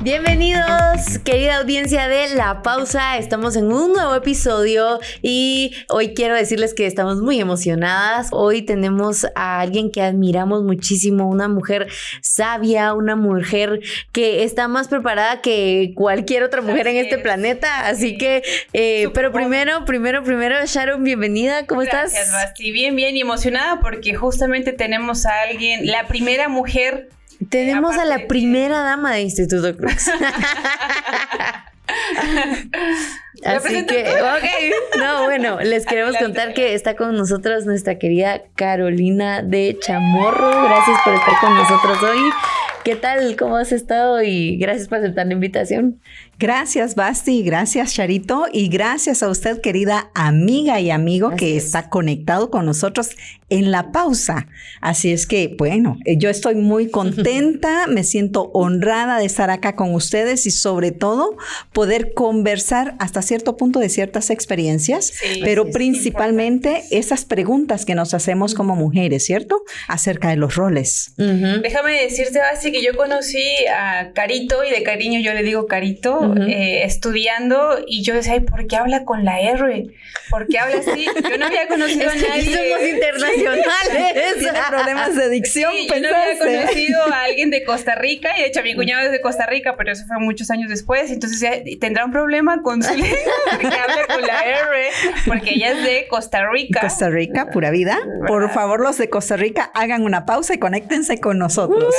Bienvenidos, querida audiencia de La Pausa. Estamos en un nuevo episodio y hoy quiero decirles que estamos muy emocionadas. Hoy tenemos a alguien que admiramos muchísimo, una mujer sabia, una mujer que está más preparada que cualquier otra mujer en este planeta. Así que, pero primero, Sharon, bienvenida. ¿Cómo estás? Gracias, Basti. Bien y emocionada porque justamente tenemos a alguien, la primera mujer. Tenemos a la primera dama de Instituto Crux. Así que, bueno, les queremos contar que está con nosotros nuestra querida Carolina de Chamorro. Gracias por estar con nosotros hoy. ¿Qué tal? ¿Cómo has estado? Y gracias por aceptar la invitación. Gracias, Basti, gracias, Charito, y gracias a usted, querida amiga y amigo, que está conectado con nosotros en La Pausa. Así es que, bueno, yo estoy muy contenta, me siento honrada de estar acá con ustedes y sobre todo poder conversar hasta cierto punto de ciertas experiencias, pero principalmente esas preguntas que nos hacemos como mujeres, ¿cierto? Acerca de los roles. Déjame decirte, Basti, que yo conocí a Carito y de cariño yo le digo Carito. Estudiando y yo decía, ay, ¿por qué habla con la R? ¿Por qué habla así? Yo no había conocido a nadie. Somos internacionales. Tiene problemas de dicción, yo no había conocido a alguien de Costa Rica y de hecho mi cuñado es de Costa Rica, pero eso fue muchos años después. Entonces tendrá un problema con su lengua porque habla con la R, porque ella es de Costa Rica. Costa Rica, pura vida. ¿Verdad? Por favor, los de Costa Rica hagan una pausa y conéctense con nosotros.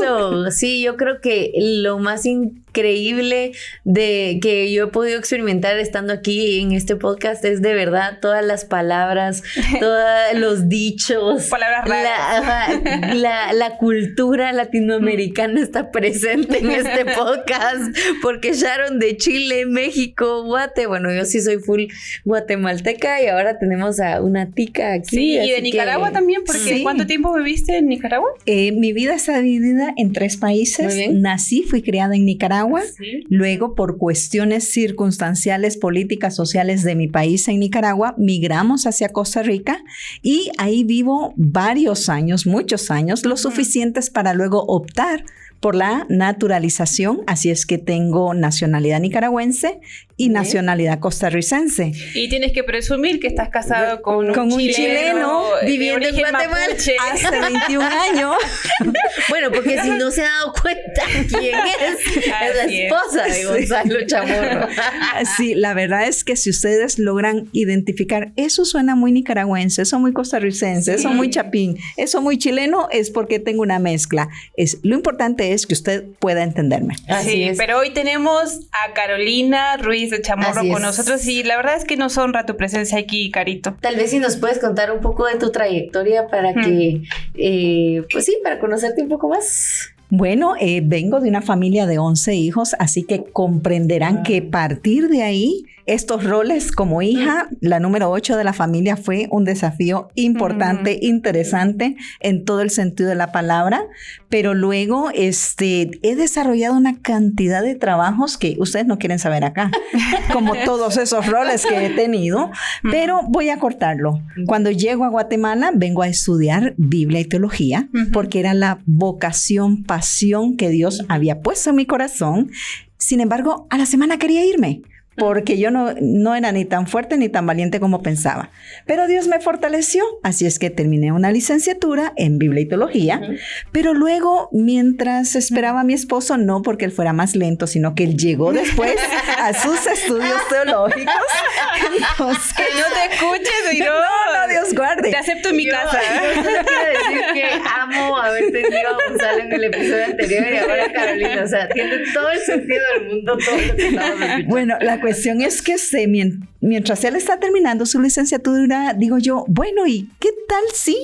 Eso, sí, yo creo que lo más increíble de que yo he podido experimentar estando aquí en este podcast es de verdad todas las palabras, todos los dichos, palabras raras. La cultura latinoamericana está presente en este podcast porque Sharon de Chile, México, bueno, yo sí soy full guatemalteca y ahora tenemos a una tica aquí. Sí, y de Nicaragua también, porque ¿cuánto tiempo viviste en Nicaragua? Mi vida está dividida en 3 países. Nací, fui criada en Nicaragua. Luego, por cuestiones circunstanciales, políticas, sociales de mi país en Nicaragua, migramos hacia Costa Rica y ahí vivo varios años, muchos años, lo suficientes para luego optar por la naturalización, así es que tengo nacionalidad nicaragüense y nacionalidad costarricense. Y tienes que presumir que estás casado con un chileno viviendo en Guatemala hace 21 años. Bueno, porque si no se ha dado cuenta quién es la esposa de Gonzalo Chamorro. Sí, la verdad es que si ustedes logran identificar, eso suena muy nicaragüense, eso muy costarricense, eso muy chapín, eso muy chileno, es porque tengo una mezcla. Lo importante es que usted pueda entenderme. Así es. Pero hoy tenemos a Carolina Ruiz de Chamorro con nosotros y la verdad es que nos honra tu presencia aquí, Carito. Tal vez si nos puedes contar un poco de tu trayectoria para que, para conocerte un poco más. Bueno, vengo de una familia de 11 hijos, así que comprenderán que partir de ahí, estos roles como hija, la número 8 de la familia, fue un desafío importante, interesante en todo el sentido de la palabra, pero luego he desarrollado una cantidad de trabajos que ustedes no quieren saber acá, como todos esos roles que he tenido, pero voy a cortarlo. Cuando llego a Guatemala, vengo a estudiar Biblia y teología, porque era la vocación, pasión que Dios había puesto en mi corazón. Sin embargo, a la semana quería irme, porque yo no era ni tan fuerte ni tan valiente como pensaba. Pero Dios me fortaleció, así es que terminé una licenciatura en Biblia y Teología, pero luego, mientras esperaba a mi esposo, no porque él fuera más lento, sino que él llegó después a sus estudios teológicos. Entonces, que no te escuches y no, Dios guarde. Te acepto en mi casa. Yo quiero decir que amo haber tenido a Gonzalo en el episodio anterior y ahora a Carolina. O sea, tiene todo el sentido del mundo todo lo que estamos escuchando. Bueno, la cuestión es que mientras él está terminando su licenciatura, digo yo, bueno, ¿y qué tal si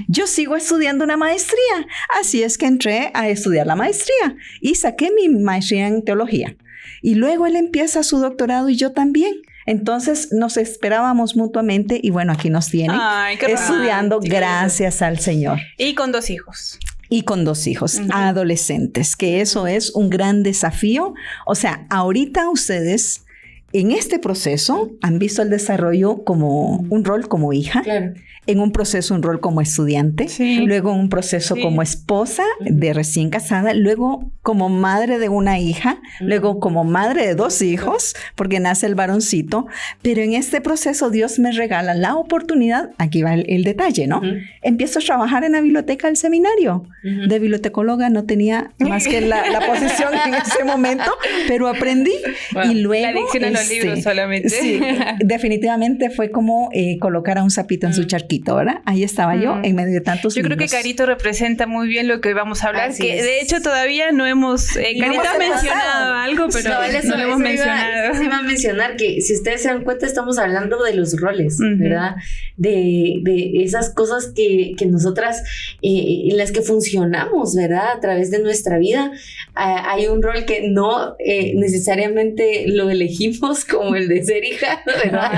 yo sigo estudiando una maestría? Así es que entré a estudiar la maestría y saqué mi maestría en teología. Y luego él empieza su doctorado y yo también. Entonces nos esperábamos mutuamente y bueno, aquí nos tienen estudiando, gracias al Señor. Y con 2 hijos. y con 2 hijos, adolescentes, que eso es un gran desafío. O sea, ahorita ustedes en este proceso han visto el desarrollo como un rol como hija, Claro. en un proceso un rol como estudiante, luego un proceso como esposa de recién casada, luego como madre de una hija, luego como madre de 2 hijos, porque nace el varoncito, pero en este proceso Dios me regala la oportunidad, aquí va el detalle, ¿no? Empiezo a trabajar en la biblioteca del seminario. De bibliotecóloga no tenía más que la posición en ese momento, pero aprendí. Wow. Y luego... La adicción a los libros solamente. Sí, definitivamente fue como colocar a un sapito en su charquito, ¿verdad? Ahí estaba yo en medio de tantos Yo libros. creo que Carito representa muy bien lo que hoy vamos a hablar, Así que es. de hecho todavía no hemos... Carito ha mencionado algo, pero no lo hemos mencionado. Se iba a mencionar que si ustedes se dan cuenta estamos hablando de los roles, ¿verdad? De esas cosas que nosotras en las que funcionamos, ¿verdad? A través de nuestra vida. Hay un rol que no necesariamente lo elegimos, como el de ser hija, ¿verdad?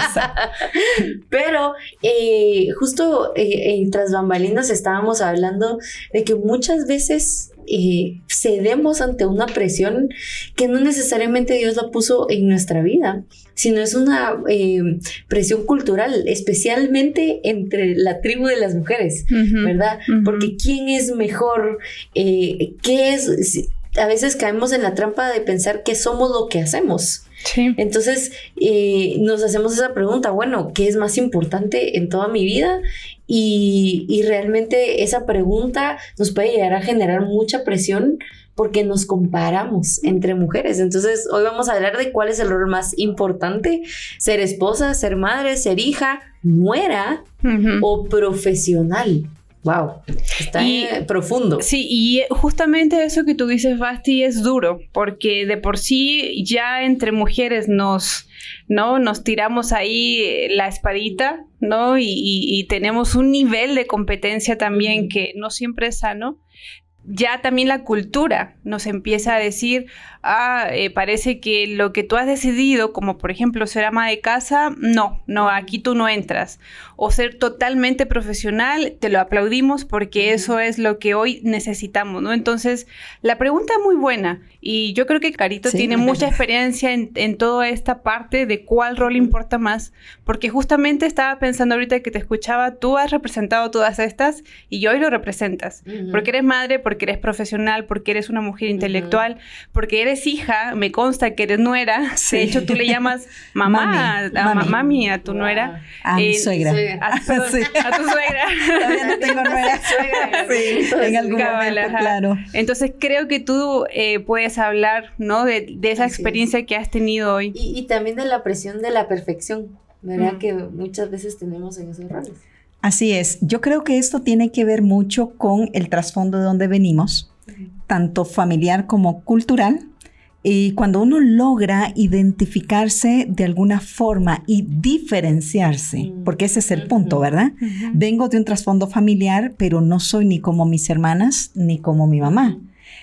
Pero justo tras bambalinas estábamos hablando de que muchas veces cedemos ante una presión que no necesariamente Dios la puso en nuestra vida, sino es una presión cultural, especialmente entre la tribu de las mujeres, ¿verdad? Porque ¿quién es mejor? ¿Qué es? A veces caemos en la trampa de pensar que somos lo que hacemos. Sí. Entonces nos hacemos esa pregunta, bueno, ¿qué es más importante en toda mi vida? Y realmente esa pregunta nos puede llegar a generar mucha presión porque nos comparamos entre mujeres. Entonces hoy vamos a hablar de cuál es el rol más importante: ser esposa, ser madre, ser hija, nuera o profesional. Wow, está profundo. Sí, y justamente eso que tú dices, Basti, es duro, porque de por sí ya entre mujeres nos tiramos ahí la espadita, ¿no? Y tenemos un nivel de competencia también que no siempre es sano. Ya también la cultura nos empieza a decir, parece que lo que tú has decidido, como por ejemplo ser ama de casa, no, aquí tú no entras. O ser totalmente profesional, te lo aplaudimos porque eso es lo que hoy necesitamos, ¿no? Entonces, la pregunta es muy buena y yo creo que Carito tiene mucha experiencia en toda esta parte de cuál rol importa más, porque justamente estaba pensando ahorita que te escuchaba, tú has representado todas estas y hoy lo representas, porque eres madre, porque eres profesional, porque eres una mujer intelectual, porque eres hija, me consta que eres nuera, de hecho tú le llamas mami a tu nuera. A mi suegra. Perdón, Sí. a tu suegra. Todavía no tengo nuera. Sí, en algún momento, claro. Entonces creo que tú puedes hablar, ¿no? de esa Así experiencia que has tenido hoy. Y también de la presión de la perfección, ¿verdad? Que muchas veces tenemos en esos roles. Así es. Yo creo que esto tiene que ver mucho con el trasfondo de donde venimos, tanto familiar como cultural. Y cuando uno logra identificarse de alguna forma y diferenciarse, porque ese es el punto, ¿verdad? Vengo de un trasfondo familiar, pero no soy ni como mis hermanas ni como mi mamá.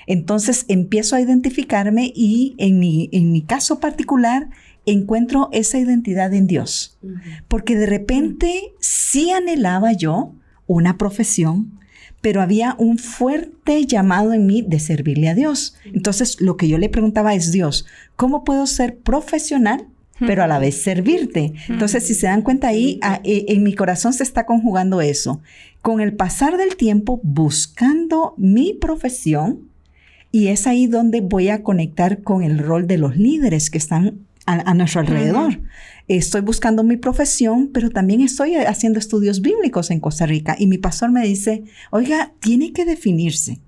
Entonces empiezo a identificarme y en mi caso particular encuentro esa identidad en Dios. Porque de repente sí anhelaba yo una profesión, pero había un fuerte llamado en mí de servirle a Dios. Entonces, lo que yo le preguntaba es, Dios, ¿cómo puedo ser profesional, pero a la vez servirte? Entonces, si se dan cuenta ahí, en mi corazón se está conjugando eso. Con el pasar del tiempo, buscando mi profesión, y es ahí donde voy a conectar con el rol de los líderes que están a nuestro alrededor. Estoy buscando mi profesión, pero también estoy haciendo estudios bíblicos en Costa Rica. Y mi pastor me dice, oiga, tiene que definirse.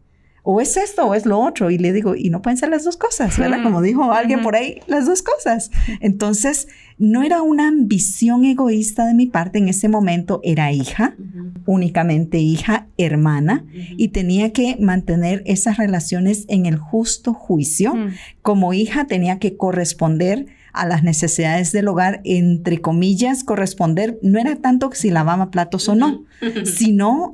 O es esto o es lo otro. Y le digo, y no pueden ser las dos cosas, ¿verdad? Como dijo alguien por ahí, las dos cosas. Entonces, no era una ambición egoísta de mi parte. En ese momento era hija, únicamente hija, hermana, y tenía que mantener esas relaciones en el justo juicio. Como hija tenía que corresponder a las necesidades del hogar, entre comillas, corresponder, no era tanto si lavaba platos o no, sino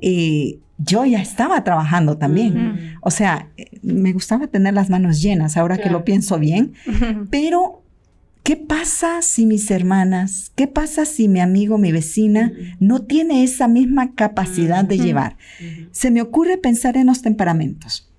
yo ya estaba trabajando también. O sea, me gustaba tener las manos llenas, ahora que lo pienso bien, pero ¿qué pasa si mis hermanas, qué pasa si mi amigo, mi vecina no tiene esa misma capacidad de llevar? Se me ocurre pensar en los temperamentos,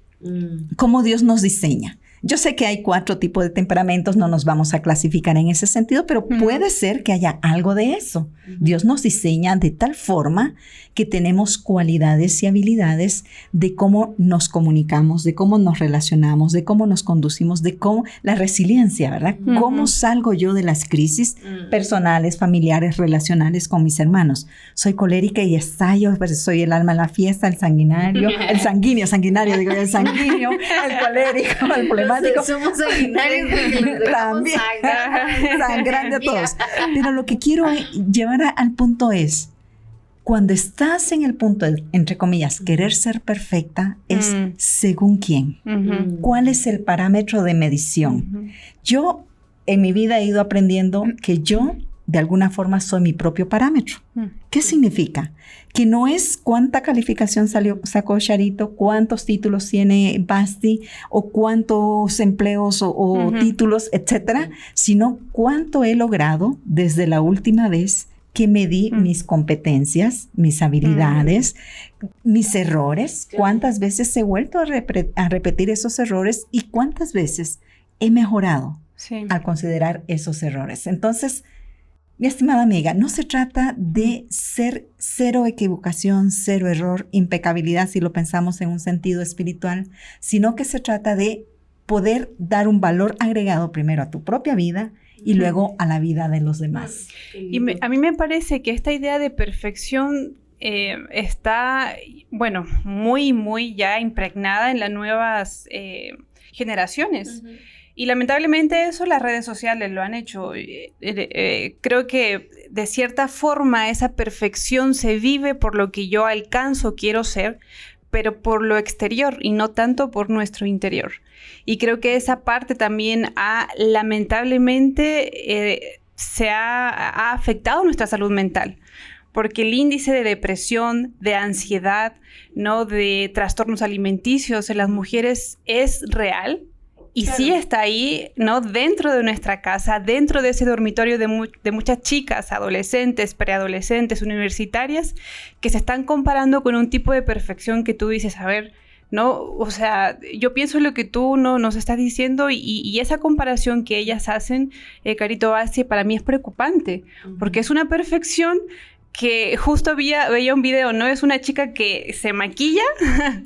cómo Dios nos diseña. Yo sé que hay 4 tipos de temperamentos, no nos vamos a clasificar en ese sentido, pero puede ser que haya algo de eso. Dios nos diseña de tal forma que tenemos cualidades y habilidades de cómo nos comunicamos, de cómo nos relacionamos, de cómo nos conducimos, de cómo la resiliencia, ¿verdad? ¿Cómo salgo yo de las crisis personales, familiares, relacionales con mis hermanos? Soy colérica y estallo, pues soy el alma en la fiesta, el sanguinario, el sanguíneo, el colérico, el problemático. Somos sanguinarios porque también sangrante a todos. Pero lo que quiero llevar al punto es, cuando estás en el punto de, entre comillas, querer ser perfecta, es según quién. ¿Cuál es el parámetro de medición? Yo en mi vida he ido aprendiendo que yo de alguna forma soy mi propio parámetro. ¿Qué significa? Que no es cuánta calificación sacó Charito, cuántos títulos tiene Basti, o cuántos empleos o títulos, etcétera, sino cuánto he logrado desde la última vez que medí mis competencias, mis habilidades, mis errores, cuántas veces he vuelto a repetir esos errores y cuántas veces he mejorado al considerar esos errores. Entonces, mi estimada amiga, no se trata de ser cero equivocación, cero error, impecabilidad si lo pensamos en un sentido espiritual, sino que se trata de poder dar un valor agregado primero a tu propia vida y luego a la vida de los demás. Y a mí me parece que esta idea de perfección está, bueno, muy ya impregnada en las nuevas generaciones. Y lamentablemente eso las redes sociales lo han hecho. Creo que de cierta forma esa perfección se vive por lo que yo alcanzo, quiero ser, pero por lo exterior y no tanto por nuestro interior. Y creo que esa parte también lamentablemente se ha afectado nuestra salud mental. Porque el índice de depresión, de ansiedad, ¿no?, de trastornos alimenticios en las mujeres es real. Y sí está ahí, ¿no?, dentro de nuestra casa, dentro de ese dormitorio de muchas chicas, adolescentes, preadolescentes, universitarias, que se están comparando con un tipo de perfección que tú dices, a ver, ¿no? O sea, yo pienso en lo que tú nos estás diciendo y esa comparación que ellas hacen, Carito Basti, para mí es preocupante, porque es una perfección que justo veía un video, ¿no? Es una chica que se maquilla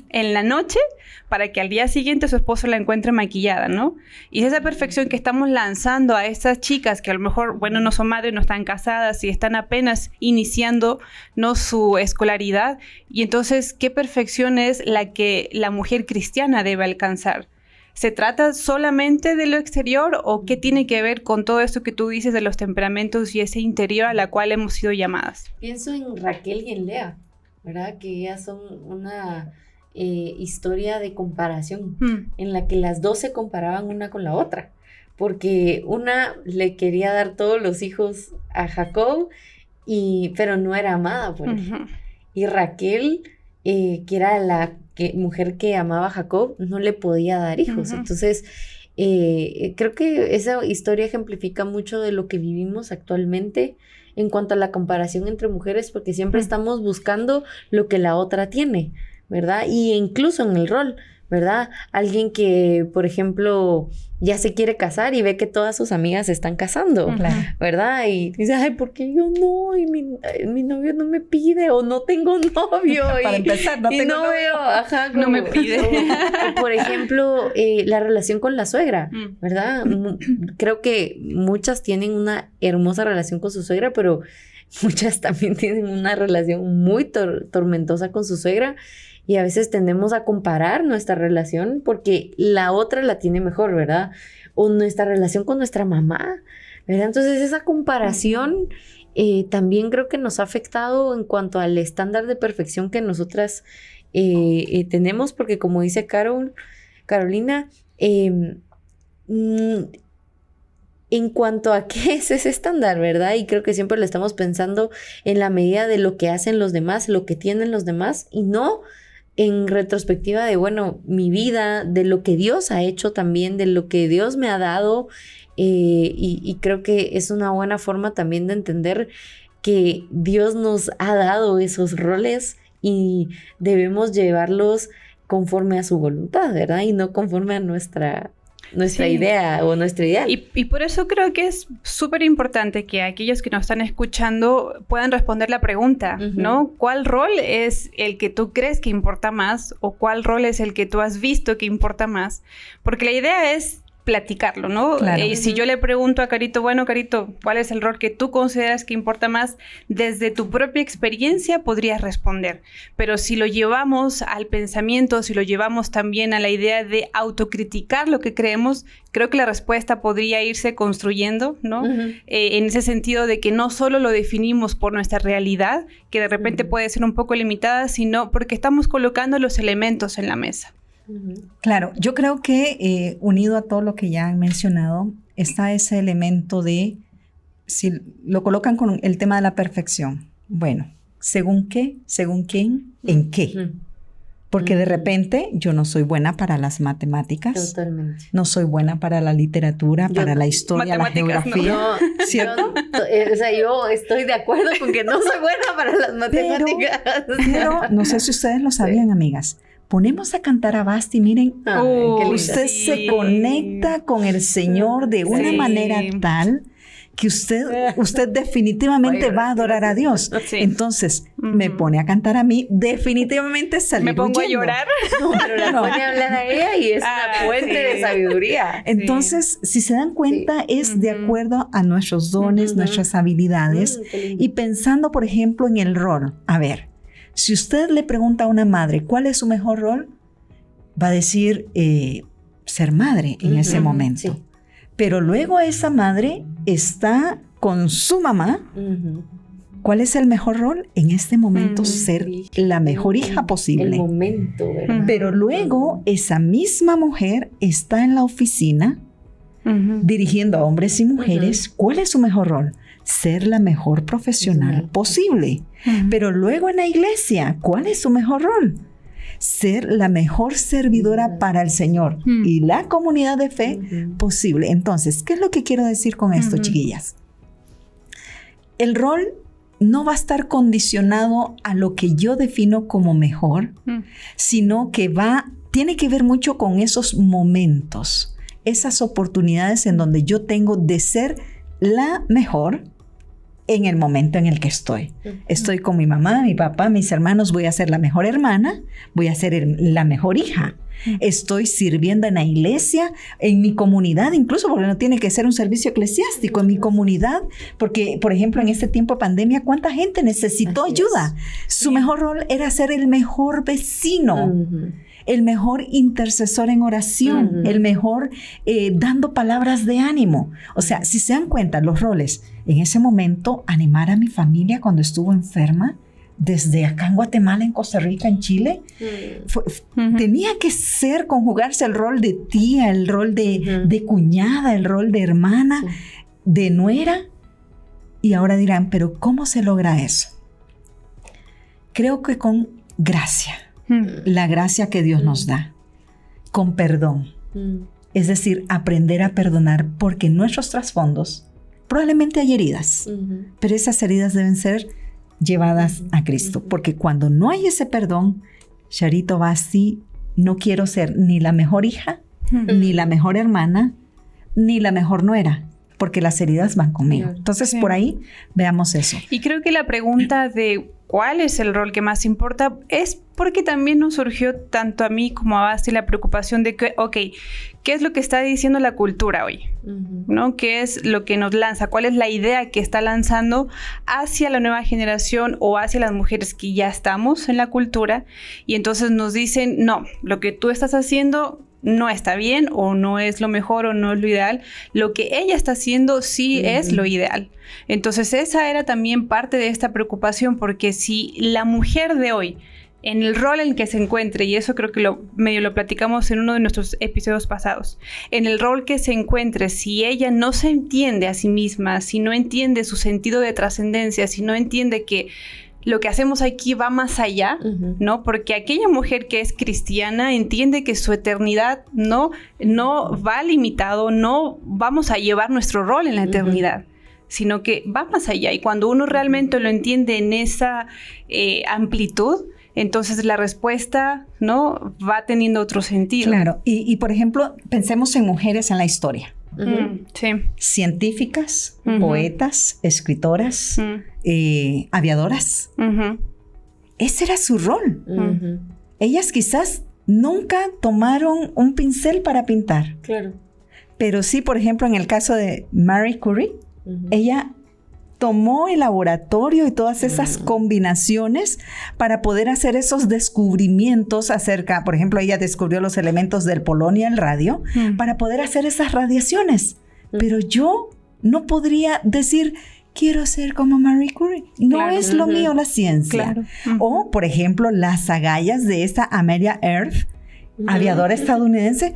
en la noche para que al día siguiente su esposo la encuentre maquillada, ¿no? Y es esa perfección que estamos lanzando a estas chicas que a lo mejor, bueno, no son madres, no están casadas y están apenas iniciando, ¿no?, su escolaridad. Y entonces, ¿qué perfección es la que la mujer cristiana debe alcanzar? ¿Se trata solamente de lo exterior o qué tiene que ver con todo esto que tú dices de los temperamentos y ese interior a la cual hemos sido llamadas? Pienso en Raquel y en Lea, ¿verdad? Que ellas son una historia de comparación en la que las dos se comparaban una con la otra, porque una le quería dar todos los hijos a Jacob, pero no era amada por él. Y Raquel, que era la mujer que amaba a Jacob, no le podía dar hijos. Entonces, creo que esa historia ejemplifica mucho de lo que vivimos actualmente en cuanto a la comparación entre mujeres, porque siempre estamos buscando lo que la otra tiene, ¿verdad? Y incluso en el rol, ¿verdad? Alguien que, por ejemplo, ya se quiere casar y ve que todas sus amigas se están casando, ¿verdad? Y dice, ay, ¿por qué yo no? Y mi novio no me pide, o no tengo novio. Para empezar, no tengo novio. Ajá, no me pide. O, por ejemplo, la relación con la suegra, ¿verdad? Creo que muchas tienen una hermosa relación con su suegra, pero muchas también tienen una relación muy tormentosa con su suegra. Y a veces tendemos a comparar nuestra relación porque la otra la tiene mejor, ¿verdad? O nuestra relación con nuestra mamá, ¿verdad? Entonces esa comparación también creo que nos ha afectado en cuanto al estándar de perfección que nosotras tenemos, porque como dice Carolina, en cuanto a qué es ese estándar, ¿verdad? Y creo que siempre lo estamos pensando en la medida de lo que hacen los demás, lo que tienen los demás, y no en retrospectiva de, bueno, mi vida, de lo que Dios ha hecho también, de lo que Dios me ha dado, y creo que es una buena forma también de entender que Dios nos ha dado esos roles y debemos llevarlos conforme a su voluntad, ¿verdad? Y no conforme a nuestra idea o nuestro ideal. Y por eso creo que es súper importante que aquellos que nos están escuchando puedan responder la pregunta, ¿no? ¿Cuál rol es el que tú crees que importa más o cuál rol es el que tú has visto que importa más? Porque la idea es platicarlo, ¿no? Claro. Si yo le pregunto a Carito, bueno, Carito, ¿cuál es el rol que tú consideras que importa más? Desde tu propia experiencia podrías responder, pero si lo llevamos al pensamiento, si lo llevamos también a la idea de autocriticar lo que creemos, creo que la respuesta podría irse construyendo, ¿no? En ese sentido de que no solo lo definimos por nuestra realidad, que de repente puede ser un poco limitada, sino porque estamos colocando los elementos en la mesa. Claro, yo creo que unido a todo lo que ya han mencionado, está ese elemento de, si lo colocan con el tema de la perfección, bueno, ¿según qué? ¿Según quién? ¿En qué? Porque de repente yo no soy buena para las matemáticas. Totalmente. No soy buena para la literatura, para la historia, la geografía. No, ¿cierto? Yo estoy de acuerdo con que no soy buena para las matemáticas. Pero no sé si ustedes lo sabían, amigas. Ponemos a cantar a Basti, miren, usted se conecta con el Señor de una manera tal que usted definitivamente va a adorar a Dios. Sí. Entonces, me pone a cantar a mí, definitivamente salir ¿Me pongo huyendo. A llorar? No, pero la pone a hablar a ella y es una fuente de sabiduría. Entonces, si se dan cuenta, es de acuerdo a nuestros dones, nuestras habilidades y pensando, por ejemplo, en el rol. A ver, si usted le pregunta a una madre cuál es su mejor rol, va a decir ser madre en ese momento. Sí. Pero luego esa madre está con su mamá. ¿Cuál es el mejor rol? En este momento ser la mejor hija posible. El momento, ¿verdad? Pero luego esa misma mujer está en la oficina dirigiendo a hombres y mujeres. ¿Cuál es su mejor rol? Ser la mejor profesional posible. Pero luego en la iglesia, ¿cuál es su mejor rol? Ser la mejor servidora para el Señor y la comunidad de fe posible. Entonces, ¿qué es lo que quiero decir con esto, chiquillas? El rol no va a estar condicionado a lo que yo defino como mejor, sino que tiene que ver mucho con esos momentos, esas oportunidades en donde yo tengo de ser la mejor en el momento en el que estoy. Estoy con mi mamá, mi papá, mis hermanos, voy a ser la mejor hermana, voy a ser la mejor hija. Estoy sirviendo en la iglesia, en mi comunidad, incluso porque no tiene que ser un servicio eclesiástico, en mi comunidad, porque, por ejemplo, en este tiempo de pandemia, ¿cuánta gente necesitó ayuda? Su mejor rol era ser el mejor vecino. El mejor intercesor en oración, el mejor dando palabras de ánimo. O sea, si se dan cuenta los roles, en ese momento animar a mi familia cuando estuvo enferma, desde acá en Guatemala, en Costa Rica, en Chile, tenía que conjugarse el rol de tía, el rol de cuñada, el rol de hermana, de nuera. Y ahora dirán, ¿pero cómo se logra eso? Creo que con gracia. La gracia que Dios nos da, con perdón. Es decir, aprender a perdonar, porque en nuestros trasfondos probablemente hay heridas, pero esas heridas deben ser llevadas a Cristo, porque cuando no hay ese perdón, Charito, Basti, no quiero ser ni la mejor hija, ni la mejor hermana, ni la mejor nuera, porque las heridas van conmigo. Entonces, por ahí veamos eso. Y creo que la pregunta de ¿cuál es el rol que más importa? Es porque también nos surgió tanto a mí como a Basti la preocupación de que, ¿qué es lo que está diciendo la cultura hoy? ¿No? ¿Qué es lo que nos lanza? ¿Cuál es la idea que está lanzando hacia la nueva generación o hacia las mujeres que ya estamos en la cultura? Y entonces nos dicen, no, lo que tú estás haciendo no está bien o no es lo mejor o no es lo ideal. Lo que ella está haciendo sí es lo ideal. Entonces esa era también parte de esta preocupación, porque si la mujer de hoy, en el rol en el que se encuentre, y eso creo que medio lo platicamos en uno de nuestros episodios pasados, en el rol que se encuentre, si ella no se entiende a sí misma, si no entiende su sentido de trascendencia, si no entiende que lo que hacemos aquí va más allá, ¿no? Porque aquella mujer que es cristiana entiende que su eternidad no va limitado, no vamos a llevar nuestro rol en la eternidad, sino que va más allá. Y cuando uno realmente lo entiende en esa amplitud, entonces la respuesta, ¿no?, va teniendo otro sentido. Claro. Y por ejemplo, pensemos en mujeres en la historia. Sí. Científicas, poetas, escritoras, aviadoras. Ese era su rol. Ellas quizás nunca tomaron un pincel para pintar. Claro. Pero sí, por ejemplo, en el caso de Marie Curie, ella tomó el laboratorio y todas esas combinaciones para poder hacer esos descubrimientos acerca, por ejemplo, ella descubrió los elementos del polonio y el radio para poder hacer esas radiaciones. Pero yo no podría decir, quiero ser como Marie Curie. No es lo mío la ciencia. Claro. O, por ejemplo, las agallas de esta Amelia Earhart, aviadora estadounidense.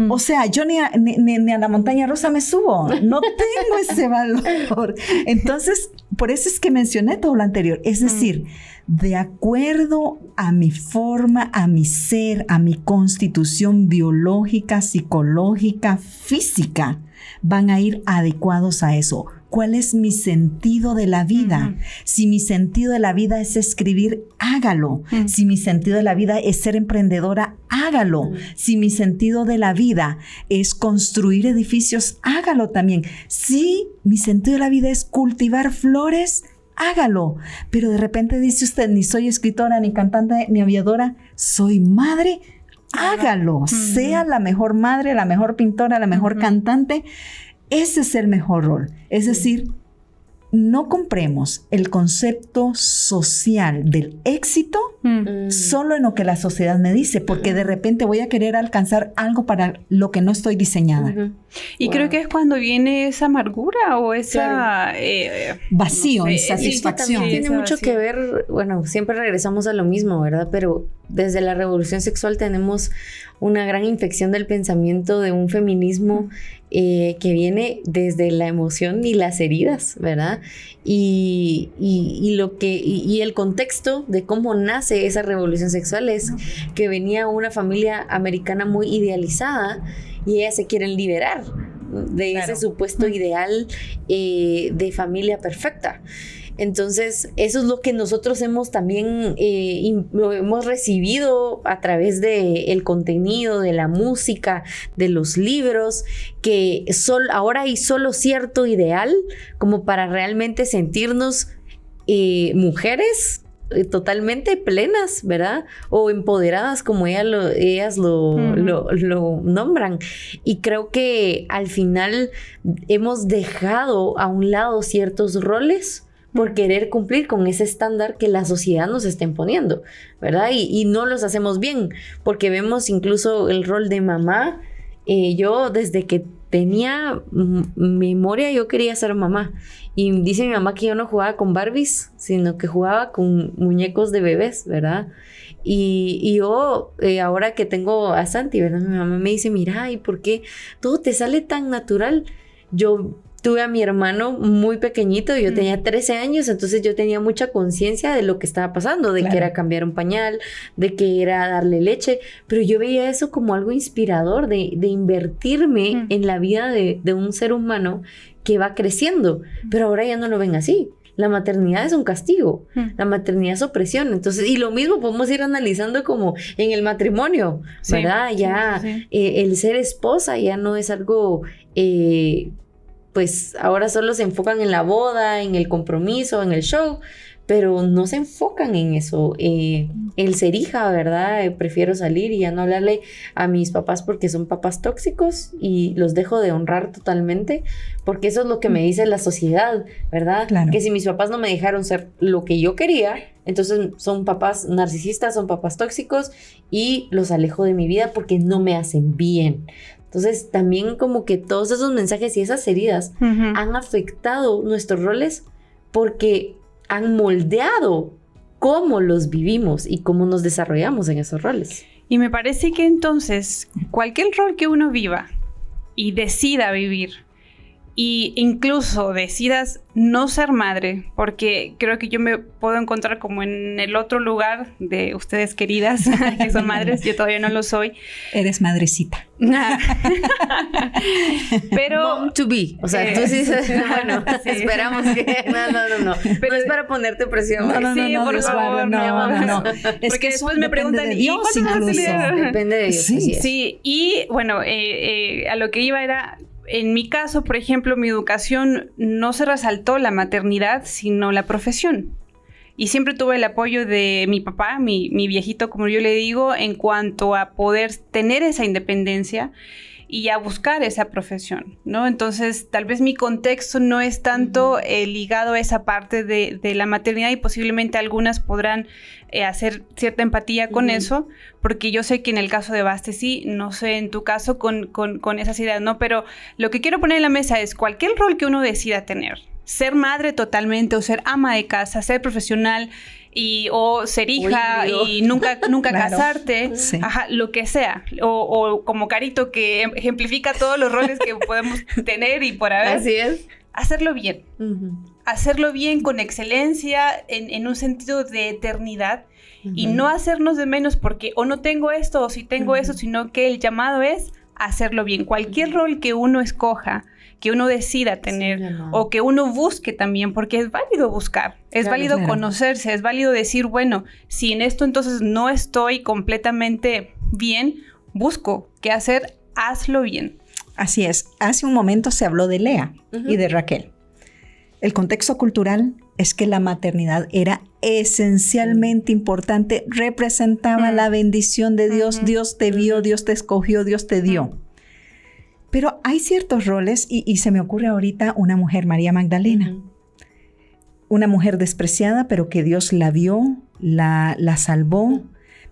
O sea, yo ni a la montaña rusa me subo. No tengo ese valor. Entonces, por eso es que mencioné todo lo anterior. Es decir, de acuerdo a mi forma, a mi ser, a mi constitución biológica, psicológica, física, van a ir adecuados a eso. ¿Cuál es mi sentido de la vida? Si mi sentido de la vida es escribir, hágalo. Si mi sentido de la vida es ser emprendedora, hágalo. Si mi sentido de la vida es construir edificios, hágalo también. Si mi sentido de la vida es cultivar flores, hágalo. Pero de repente dice usted, ni soy escritora, ni cantante, ni aviadora, soy madre, hágalo. Sea la mejor madre, la mejor pintora, la mejor cantante. Ese es el mejor rol. Es decir, no compremos el concepto social del éxito solo en lo que la sociedad me dice, porque de repente voy a querer alcanzar algo para lo que no estoy diseñada. Y creo que es cuando viene esa amargura o esa vacío, insatisfacción. Sí, tiene mucho que ver, bueno, siempre regresamos a lo mismo, ¿verdad? Pero desde la revolución sexual tenemos una gran infección del pensamiento de un feminismo que viene desde la emoción y las heridas, ¿verdad? Y el contexto de cómo nace esa revolución sexual es que venía una familia americana muy idealizada y ellas se quieren liberar de ese supuesto ideal de familia perfecta. Entonces, eso es lo que nosotros hemos también lo hemos recibido a través del contenido, de la música, de los libros, que ahora hay solo cierto ideal como para realmente sentirnos mujeres totalmente plenas, ¿verdad? O empoderadas, como ellas lo nombran. Y creo que al final hemos dejado a un lado ciertos roles por querer cumplir con ese estándar que la sociedad nos está imponiendo, ¿verdad? Y no los hacemos bien, porque vemos incluso el rol de mamá. Yo desde que tenía memoria, yo quería ser mamá. Y dice mi mamá que yo no jugaba con Barbies, sino que jugaba con muñecos de bebés, ¿verdad? Y yo, ahora que tengo a Santi, ¿verdad? Mi mamá me dice, mira, ¿y por qué todo te sale tan natural? Yo tuve a mi hermano muy pequeñito, yo tenía 13 años, entonces yo tenía mucha conciencia de lo que estaba pasando, de que era cambiar un pañal, de que era darle leche, pero yo veía eso como algo inspirador, de invertirme en la vida de un ser humano que va creciendo, pero ahora ya no lo ven así. La maternidad es un castigo, la maternidad es opresión. Entonces, y lo mismo podemos ir analizando como en el matrimonio, ¿verdad? Ya el ser esposa ya no es algo... pues ahora solo se enfocan en la boda, en el compromiso, en el show, pero no se enfocan en eso. El ser hija, ¿verdad? Prefiero salir y ya no hablarle a mis papás porque son papás tóxicos y los dejo de honrar totalmente, porque eso es lo que me dice la sociedad, ¿verdad? Claro. Que si mis papás no me dejaron ser lo que yo quería, entonces son papás narcisistas, son papás tóxicos y los alejo de mi vida porque no me hacen bien. Entonces, también como que todos esos mensajes y esas heridas han afectado nuestros roles porque han moldeado cómo los vivimos y cómo nos desarrollamos en esos roles. Y me parece que entonces, cualquier rol que uno viva y decida vivir, y incluso decidas no ser madre, porque creo que yo me puedo encontrar como en el otro lugar de ustedes queridas, que son madres, yo todavía no lo soy. Eres madrecita. Pero Mom to be, o sea, tú sí dices, bueno, sí. Esperamos que... No. Pero no es para ponerte presión. No, por favor, no. Es porque que después me preguntan, de Dios, ¿y cuándo vas a tener? Depende de Dios. Sí, y bueno, a lo que iba era... En mi caso, por ejemplo, mi educación no se resaltó la maternidad, sino la profesión. Y siempre tuve el apoyo de mi papá, mi viejito, como yo le digo, en cuanto a poder tener esa independencia y a buscar esa profesión, ¿no? Entonces, tal vez mi contexto no es tanto ligado a esa parte de la maternidad y posiblemente algunas podrán hacer cierta empatía con eso, porque yo sé que en el caso de Baste sí, no sé en tu caso con esas ideas, ¿no? Pero lo que quiero poner en la mesa es cualquier rol que uno decida tener, ser madre totalmente o ser ama de casa, ser profesional o ser hija y nunca claro. casarte, sí. Lo que sea, o como Carito que ejemplifica todos los roles que podemos tener y por haber. Así es. Hacerlo bien. Hacerlo bien con excelencia en un sentido de eternidad y no hacernos de menos porque o no tengo esto o sí tengo eso, sino que el llamado es hacerlo bien. Cualquier rol que uno escoja, que uno decida tener o que uno busque también, porque es válido buscar, es válido conocerse, es válido decir, bueno, si en esto entonces no estoy completamente bien, busco qué hacer, hazlo bien. Así es. Hace un momento se habló de Lea y de Raquel. El contexto cultural es que la maternidad era esencialmente importante, representaba la bendición de Dios, Dios te vio, Dios te escogió, Dios te dio. Pero hay ciertos roles, y se me ocurre ahorita una mujer, María Magdalena, una mujer despreciada, pero que Dios la vio, la salvó.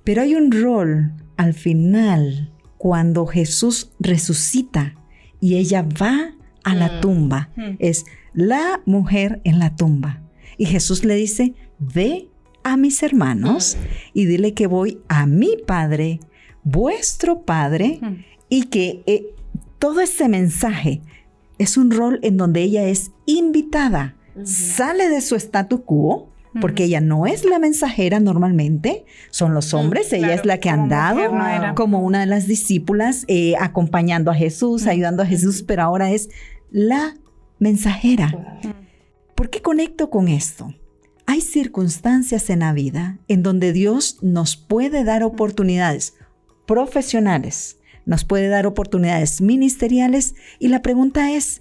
Pero hay un rol al final, cuando Jesús resucita y ella va a la tumba, es la mujer en la tumba. Y Jesús le dice, ve a mis hermanos y dile que voy a mi Padre, vuestro Padre, y que todo ese mensaje es un rol en donde ella es invitada, sale de su statu quo, porque ella no es la mensajera normalmente, son los hombres, ella es la que ha andado como una de las discípulas, acompañando a Jesús, ayudando a Jesús, pero ahora es la mensajera. ¿Por qué conecto con esto? Hay circunstancias en la vida en donde Dios nos puede dar oportunidades profesionales, nos puede dar oportunidades ministeriales, y la pregunta es,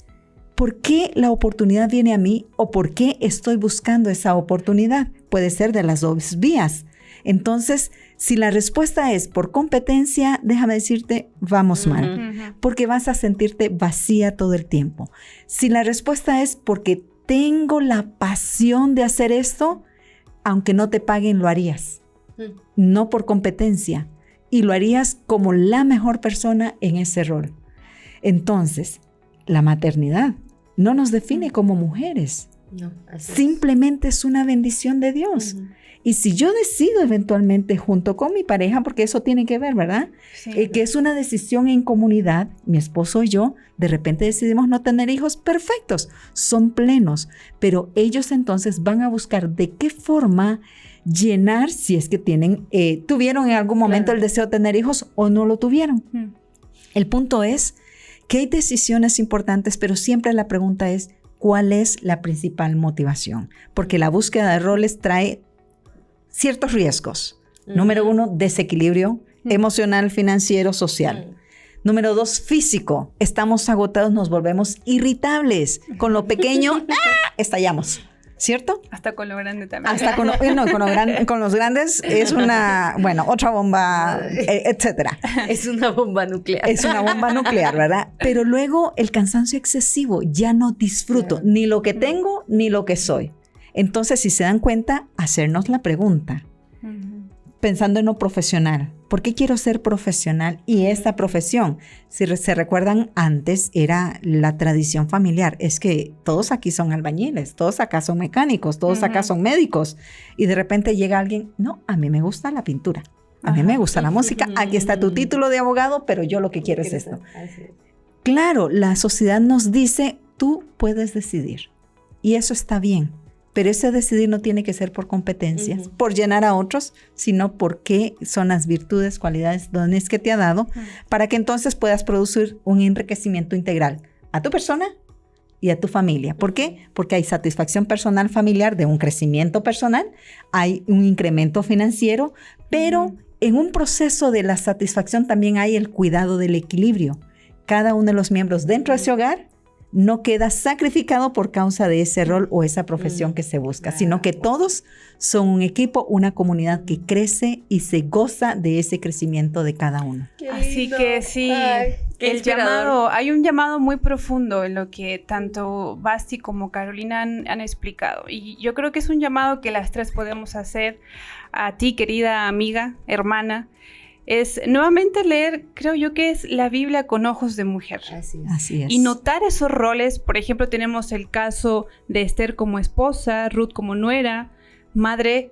¿por qué la oportunidad viene a mí o por qué estoy buscando esa oportunidad? Puede ser de las dos vías. Entonces, si la respuesta es por competencia, déjame decirte, vamos mal, porque vas a sentirte vacía todo el tiempo. Si la respuesta es porque tengo la pasión de hacer esto, aunque no te paguen, lo harías. No por competencia. Y lo harías como la mejor persona en ese rol. Entonces, la maternidad no nos define como mujeres. No, simplemente es una bendición de Dios. Y si yo decido eventualmente junto con mi pareja, porque eso tiene que ver, ¿verdad? Sí. Que es una decisión en comunidad, mi esposo y yo, de repente decidimos no tener hijos, perfectos, son plenos, pero ellos entonces van a buscar de qué forma llenar, si es que tuvieron en algún momento el deseo de tener hijos o no lo tuvieron. El punto es que hay decisiones importantes, pero siempre la pregunta es, ¿cuál es la principal motivación? Porque la búsqueda de roles trae ciertos riesgos. Número 1, desequilibrio emocional, financiero, social. Número 2, físico. Estamos agotados, nos volvemos irritables. Con lo pequeño, estallamos. ¿Cierto? Hasta con lo grande también. Hasta con los grandes es otra bomba, etcétera. Es una bomba nuclear. Es una bomba nuclear, ¿verdad? Pero luego el cansancio excesivo, ya no disfruto ni lo que tengo ni lo que soy. Entonces, si se dan cuenta, hacernos la pregunta, pensando en lo profesional. ¿Por qué quiero ser profesional? Y esta profesión, si se recuerdan, antes era la tradición familiar. Es que todos aquí son albañiles, todos acá son mecánicos, todos acá son médicos. Y de repente llega alguien, no, a mí me gusta la pintura, a mí me gusta la música, aquí está tu título de abogado, pero yo lo que quiero es esto. Claro, la sociedad nos dice, tú puedes decidir. Y eso está bien. Pero ese decidir no tiene que ser por competencias, por llenar a otros, sino porque son las virtudes, cualidades, dones que te ha dado, para que entonces puedas producir un enriquecimiento integral a tu persona y a tu familia. ¿Por qué? Porque hay satisfacción personal familiar de un crecimiento personal, hay un incremento financiero, pero en un proceso de la satisfacción también hay el cuidado del equilibrio. Cada uno de los miembros dentro de ese hogar no queda sacrificado por causa de ese rol o esa profesión que se busca, sino que todos son un equipo, una comunidad que crece y se goza de ese crecimiento de cada uno. Así que sí, hay un llamado muy profundo en lo que tanto Basti como Carolina han explicado. Y yo creo que es un llamado que las tres podemos hacer a ti, querida amiga, hermana. Es nuevamente leer, creo yo que es la Biblia con ojos de mujer. Así es. Y notar esos roles. Por ejemplo, tenemos el caso de Esther como esposa, Ruth como nuera, madre,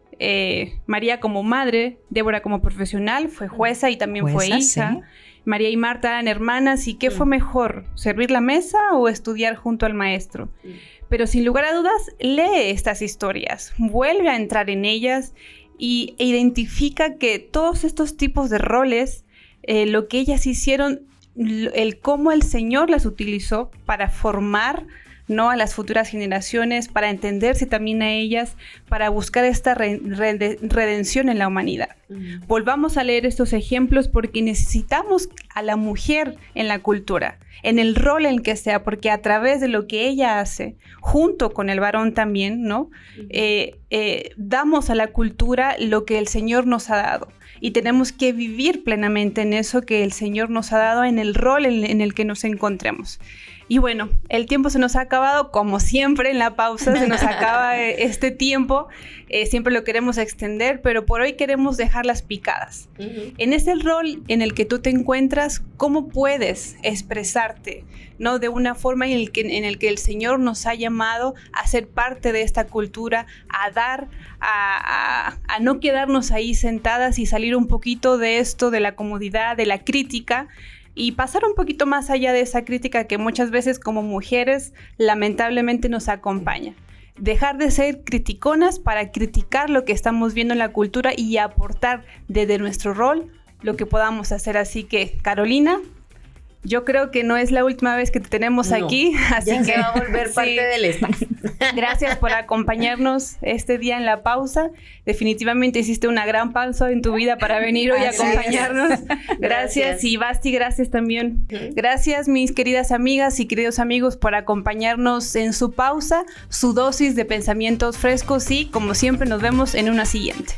María como madre, Débora como profesional, fue jueza y también fue hija. Sí. María y Marta eran hermanas. ¿Y qué fue mejor? ¿Servir la mesa o estudiar junto al maestro? Pero sin lugar a dudas, lee estas historias, vuelve a entrar en ellas e identifica que todos estos tipos de roles, lo que ellas hicieron, el cómo el Señor las utilizó para formar, ¿no?, a las futuras generaciones, para entenderse también a ellas, para buscar esta redención en la humanidad. Volvamos a leer estos ejemplos porque necesitamos a la mujer en la cultura, en el rol en el que sea, porque a través de lo que ella hace, junto con el varón también, ¿no? Damos a la cultura lo que el Señor nos ha dado. Y tenemos que vivir plenamente en eso que el Señor nos ha dado, en el rol en el que nos encontremos. Y bueno, el tiempo se nos ha acabado, como siempre en la pausa se nos acaba este tiempo, siempre lo queremos extender, pero por hoy queremos dejarlas picadas. En ese rol en el que tú te encuentras, ¿cómo puedes expresarte, ¿no?, de una forma en el que el Señor nos ha llamado a ser parte de esta cultura, a dar, a no quedarnos ahí sentadas y salir un poquito de esto, de la comodidad, de la crítica, y pasar un poquito más allá de esa crítica que muchas veces como mujeres lamentablemente nos acompaña? Dejar de ser criticonas para criticar lo que estamos viendo en la cultura y aportar desde nuestro rol lo que podamos hacer. Así que, Carolina, yo creo que no es la última vez que te tenemos aquí, así ya que se va a volver parte del staff. Gracias por acompañarnos este día en la pausa. Definitivamente hiciste una gran pausa en tu vida para venir hoy a acompañarnos. Gracias. Y Basti, gracias también. Gracias, mis queridas amigas y queridos amigos, por acompañarnos en su pausa, su dosis de pensamientos frescos, y como siempre nos vemos en una siguiente.